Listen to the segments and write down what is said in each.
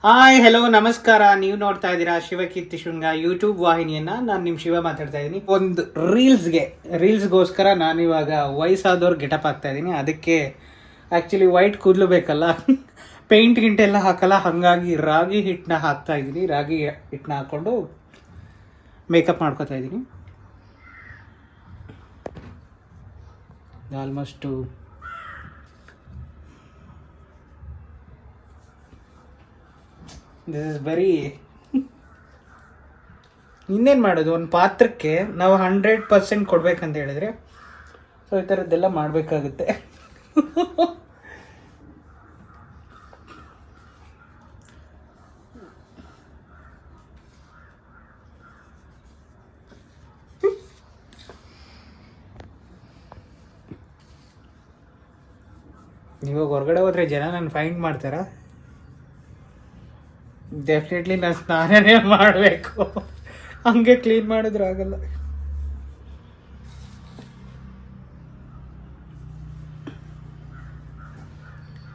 Hi hello ನಮಸ್ಕಾರ. ನೀವು ನೋಡ್ತಾ ಇದ್ದೀರಾ ಶಿವಕೀರ್ತಿ ಶೃಂಗ ಯೂಟ್ಯೂಬ್ ವಾಹಿನಿಯನ್ನ. ನಾನು ನಿಮ್ಮ ಶಿವ ಮಾತಾಡ್ತಾ ಇದ್ದೀನಿ. ಒಂದು ರೀಲ್ಸ್ಗೋಸ್ಕರ ನಾನು ಇವಾಗ ವಯಸ್ಸಾದವ್ರು ಗೆಟಪ್ ಆಗ್ತಾ ಇದ್ದೀನಿ. ಅದಕ್ಕೆ ಆ್ಯಕ್ಚುಲಿ ವೈಟ್ ಕೂದಲು ಬೇಕಲ್ಲ, ಪೇಂಟ್ ಗಿಂಟೆಲ್ಲ ಹಾಕಲ್ಲ, ಹಾಗಾಗಿ ರಾಗಿ ಹಿಟ್ಟನ್ನ ಹಾಕ್ತಾ ಇದ್ದೀನಿ. ರಾಗಿ ಹಿಟ್ಟನ್ನ ಹಾಕ್ಕೊಂಡು ಮೇಕಪ್ ಮಾಡ್ಕೋತಾ ಇದ್ದೀನಿ. ಆಲ್ಮೋಸ್ಟು ದಿಸ್ ಇಸ್ ವೆರಿ ಇನ್ನೇನು ಮಾಡೋದು, ಒಂದು ಪಾತ್ರಕ್ಕೆ ನಾವು 100% ಕೊಡ್ಬೇಕಂತ ಹೇಳಿದ್ರೆ ಸೊ ಈ ಥರದ್ದೆಲ್ಲ ಮಾಡಬೇಕಾಗುತ್ತೆ. ಇವಾಗ ಹೊರಗಡೆ ಹೋದರೆ ಜನ ನಾನು ಫೈಂಡ್ ಮಾಡ್ತಾರಾ? ಡೆಫಿನೆಟ್ಲಿ ನಾನು ಸ್ನಾನನೇ ಮಾಡಬೇಕು, ಹಂಗೆ ಕ್ಲೀನ್ ಮಾಡಿದ್ರೆ ಆಗಲ್ಲ.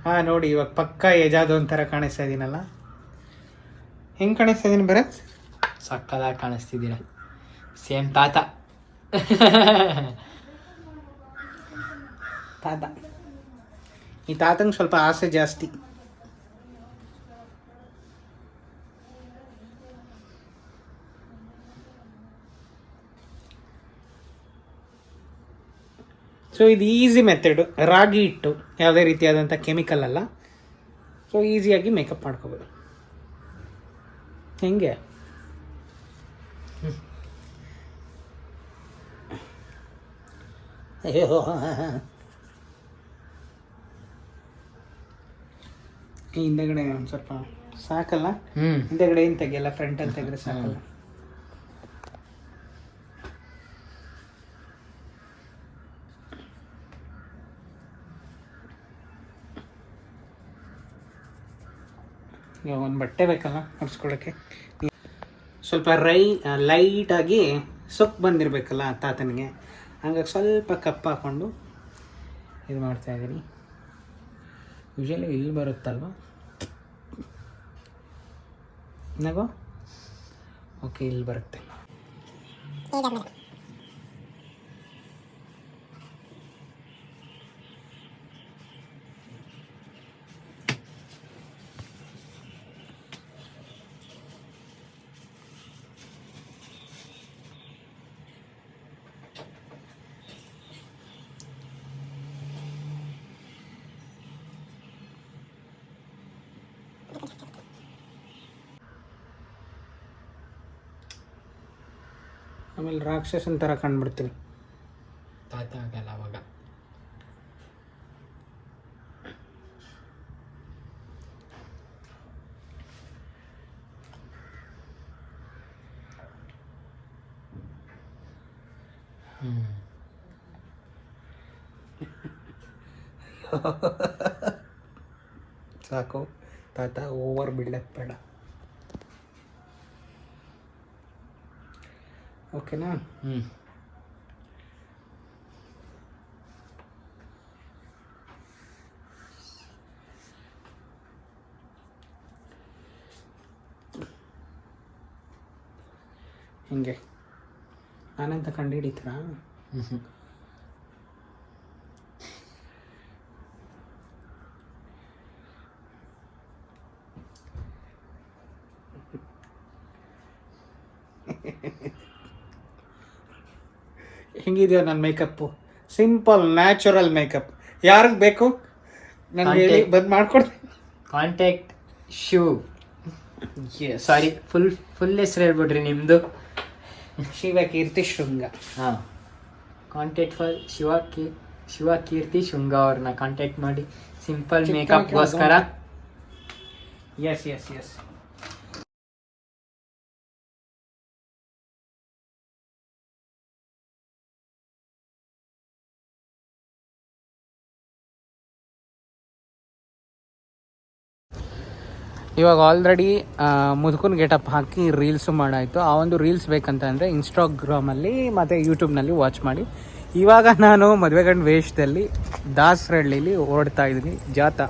ಹಾಂ ನೋಡಿ, ಇವಾಗ ಪಕ್ಕ ಏಜಾದ ಒಂಥರ ಕಾಣಿಸ್ತಾ ಇದ್ದೀನಲ್ಲ. ಹೆಂಗೆ ಕಾಣಿಸ್ತಾ ಇದ್ದೀನಿ ಭರತ್? ಸಕ್ಕದಾಗಿ ಕಾಣಿಸ್ತಿದ್ದೀರ, ಸೇಮ್ ತಾತ. ತಾತ, ಈ ತಾತಂಗೆ ಸ್ವಲ್ಪ ಆಸೆ ಜಾಸ್ತಿ. ಸೊ ಇದು ಈಸಿ ಮೆಥಡು. ರಾಗಿ ಹಿಟ್ಟು ಯಾವುದೇ ರೀತಿಯಾದಂಥ ಕೆಮಿಕಲ್ ಅಲ್ಲ. ಸೊ ಈಸಿಯಾಗಿ ಮೇಕಪ್ ಮಾಡ್ಕೋಬೋದು. ಹೆಂಗೆ ಅಯ್ಯೋ, ಹಿಂದೆಗಡೆ ಒಂದು ಸ್ವಲ್ಪ ಸಾಕಲ್ಲ, ಹಿಂದೆಗಡೆ ಏನು ತೆಗಿಯಲ್ಲ, ಫ್ರಂಟಲ್ಲಿ ತೆಗೆದ್ರೆ ಸಾಕಲ್ಲ. ಇವಾಗ ಒಂದು ಬಟ್ಟೆ ಬೇಕಲ್ಲ ಹೊಡ್ಸ್ಕೊಳಕ್ಕೆ. ಸ್ವಲ್ಪ ಲೈಟಾಗಿ ಸೊಪ್ಪು ಬಂದಿರಬೇಕಲ್ಲ ತಾತನಿಗೆ, ಹಂಗಾಗಿ ಸ್ವಲ್ಪ ಕಪ್ ಹಾಕ್ಕೊಂಡು ಇದು ಮಾಡ್ತಾಯಿದ್ದೀನಿ. ಯೂಶಲಿ ಇಲ್ಲಿ ಬರುತ್ತಲ್ವ ನಗೋ. ಓಕೆ, ಇಲ್ಲಿ ಬರುತ್ತೆ. ಆಮೇಲೆ ರಾಕ್ಷಸನ್ ಥರ ಕಂಡುಬಿಡ್ತೀನಿ. ತಾತ ಆಗಲ್ಲ ಅವಾಗ. ಸಾಕು ತಾತ, ಓವರ್ ಬಿಲ್ಡಪ್ ಬೇಡ. ಓಕೆನಾ? ಹಿಂಗೆ ನಾನೆಂತ ಕಂಡು ಹಿಡಿತೀರಾ? ಹೆಂಗಿದೆಯೋ ನನ್ನ ಮೇಕಪ್ಪು? Simple natural makeup. ಯಾರಿಗೆ ಬೇಕು ನನಗೆ ಹೇಳಿ, ಬಂದು ಮಾಡ್ಕೊಡ್ತೀನಿ. ಕಾಂಟ್ಯಾಕ್ಟ್ ಶಿವ್, ಸಾರಿ ಫುಲ್ ಹೆಸರು ಹೇಳ್ಬಿಡ್ರಿ ನಿಮ್ಮದು. ಶಿವಕೀರ್ತಿ ಶೃಂಗ. ಹಾಂ, ಕಾಂಟ್ಯಾಕ್ಟ್ ಫಾರ್ ಶಿವಕೀರ್ತಿ ಶೃಂಗ ಅವ್ರನ್ನ ಕಾಂಟ್ಯಾಕ್ಟ್ ಮಾಡಿ, ಸಿಂಪಲ್ ಮೇಕಪ್ಗೋಸ್ಕರ. Yes yes yes. ಇವಾಗ ಆಲ್ರೆಡಿ ಮುದುಕನ್ ಗೆಟಪ್ ಹಾಕಿ ರೀಲ್ಸು ಮಾಡಾಯಿತು. ಆ ಒಂದು ರೀಲ್ಸ್ ಬೇಕಂತ ಅಂದರೆ ಇನ್ಸ್ಟಾಗ್ರಾಮಲ್ಲಿ ಮತ್ತು ಯೂಟ್ಯೂಬ್ನಲ್ಲಿ ವಾಚ್ ಮಾಡಿ. ಇವಾಗ ನಾನು ಮದುವೆ ಗಂಡು ವೇಷದಲ್ಲಿ ದಾಸರಹಳ್ಳಿಲಿ ಓಡ್ತಾ ಇದ್ದೀನಿ ಜಾಥಾ.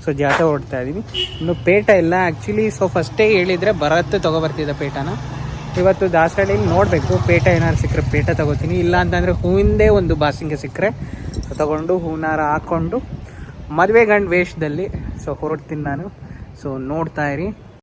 ಸೊ ಜಾತೆ ಹೊರಡ್ತಾ ಇದ್ದೀವಿ. ಇನ್ನು ಪೇಟ ಇಲ್ಲ ಆ್ಯಕ್ಚುಲಿ. ಸೊ ಫಸ್ಟೇ ಹೇಳಿದರೆ ಭರತ್ ತೊಗೊಬರ್ತಿದ್ದ ಪೇಟನ. ಇವತ್ತು ದಾಸರಳ್ಳಿಲಿ ನೋಡಬೇಕು, ಪೇಟ ಏನಾದ್ರು ಸಿಕ್ಕರೆ ಪೇಟ ತೊಗೋತೀನಿ, ಇಲ್ಲ ಅಂತಂದರೆ ಹೂವಿಂದೇ ಒಂದು ಬಾಸಿಂಗೆ ಸಿಕ್ಕರೆ ತೊಗೊಂಡು ಹೂನಾರ ಹಾಕ್ಕೊಂಡು ಮದುವೆ ಗಂಡು ವೇಷದಲ್ಲಿ ಸೊ ಹೊರಡ್ತೀನಿ ನಾನು. ಸೊ ನೋಡ್ತಾ ಇರಿ.